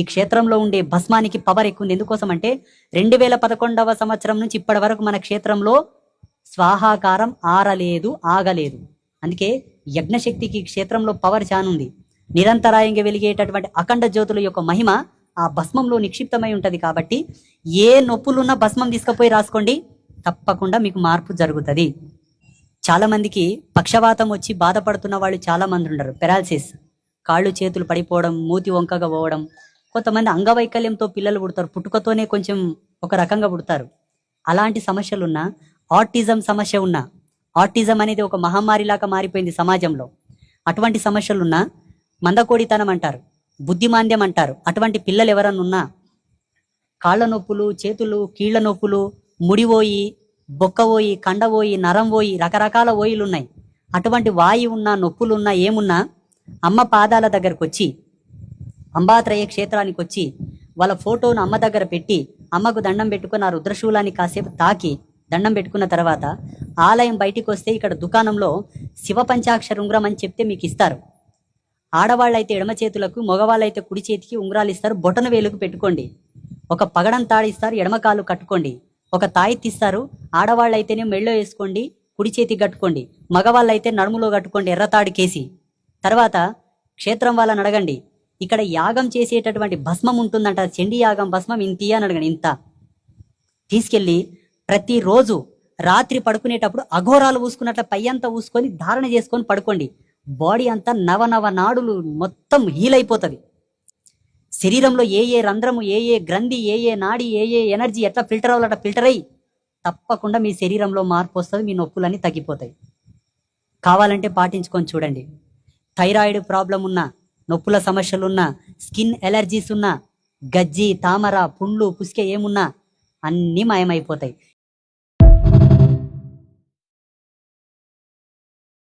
ఈ క్షేత్రంలో ఉండే భస్మానికి పవర్ ఎక్కువ ఉంది. ఎందుకోసం అంటే 2011వ సంవత్సరం నుంచి ఇప్పటి వరకు మన క్షేత్రంలో స్వాహాకారం ఆరలేదు, ఆగలేదు. అందుకే యజ్ఞశక్తికి క్షేత్రంలో పవర్ చానుంది. నిరంతరాయంగా వెలిగేటటువంటి అఖండ జ్యోతుల యొక్క మహిమ ఆ భస్మంలో నిక్షిప్తమై ఉంటది. కాబట్టి ఏ నొప్పులున్న భస్మం తీసుకుపోయి రాసుకోండి, తప్పకుండా మీకు మార్పు జరుగుతుంది. చాలా మందికి పక్షవాతం వచ్చి బాధపడుతున్న వాళ్ళు చాలా మంది ఉండరు. పెరాలసిస్, కాళ్ళు చేతులు పడిపోవడం, మూతి వంకగా పోవడం, కొంతమంది అంగవైకల్యంతో పిల్లలు పుడతారు, పుట్టుకతోనే కొంచెం ఒక రకంగా పుడతారు. అలాంటి సమస్యలున్నా, ఆటిజం సమస్య ఉన్నా, ఆటిజం అనేది ఒక మహమ్మారిలాగా మారిపోయింది సమాజంలో. అటువంటి సమస్యలున్నా, మందకోడితనం అంటారు, బుద్ధిమాంద్యం అంటారు, అటువంటి పిల్లలు ఎవరన్నా ఉన్నా, కాళ్ళ నొప్పులు, చేతులు కీళ్ల నొప్పులు, ముడిపోయి, బొక్కపోయి, కండపోయి, నరం పోయి, రకరకాల ఓయిలు ఉన్నాయి. అటువంటి వాయి ఉన్నా, నొప్పులున్నా, ఏమున్నా అమ్మ పాదాల దగ్గరకు వచ్చి, అంబాత్రయ క్షేత్రానికి వచ్చి వాళ్ళ ఫోటోను అమ్మ దగ్గర పెట్టి అమ్మకు దండం పెట్టుకుని ఆ రుద్రశూలాన్ని కాసేపు తాకి దండం పెట్టుకున్న తర్వాత ఆలయం బయటికి వస్తే ఇక్కడ దుకాణంలో శివ పంచాక్షర ఉంగరం అని చెప్తే మీకు ఇస్తారు. ఆడవాళ్ళైతే ఎడమ చేతులకు, మగవాళ్ళైతే కుడి చేతికి ఉంగరాలు ఇస్తారు. బొటన వేలుకు పెట్టుకోండి. ఒక పగడం తాడు ఇస్తారు, ఎడమ కాలు కట్టుకోండి. ఒక తాయెత్తు ఇస్తారు, ఆడవాళ్ళైతేనే మెళ్ళో వేసుకోండి, కుడి చేతికి కట్టుకోండి. మగవాళ్ళైతే నడుములో కట్టుకోండి ఎర్ర తాడుకేసి. తర్వాత క్షేత్రం వాళ్ళని అడగండి, ఇక్కడ యాగం చేసేటటువంటి భస్మం ఉంటుందంట, చండీ యాగం భస్మం ఇంత అని అడగండి. ఇంత తీసుకెళ్ళి ప్రతిరోజు రాత్రి పడుకునేటప్పుడు అఘోరాలు ఊసుకున్నట్ల పై అంతా ఊసుకొని ధారణ చేసుకొని పడుకోండి. బాడీ అంతా నవ నాడులు మొత్తం హీల్ అయిపోతుంది. శరీరంలో ఏ ఏ రంధ్రము, ఏ ఏ గ్రంథి, ఏ ఏ నాడి, ఏ ఏ ఎనర్జీ ఎట్లా ఫిల్టర్ అవ్వాలట ఫిల్టర్ అయ్యి తప్పకుండా మీ శరీరంలో మార్పు వస్తుంది. మీ నొప్పులన్నీ తగ్గిపోతాయి. కావాలంటే పాటించుకొని చూడండి. థైరాయిడ్ ప్రాబ్లం ఉన్నా, నొప్పుల సమస్యలున్నా, స్కిన్ ఎలర్జీస్ ఉన్నా, గజ్జి, తామర, పుండ్లు, పుసిక ఏమున్నా అన్నీ మాయమైపోతాయి.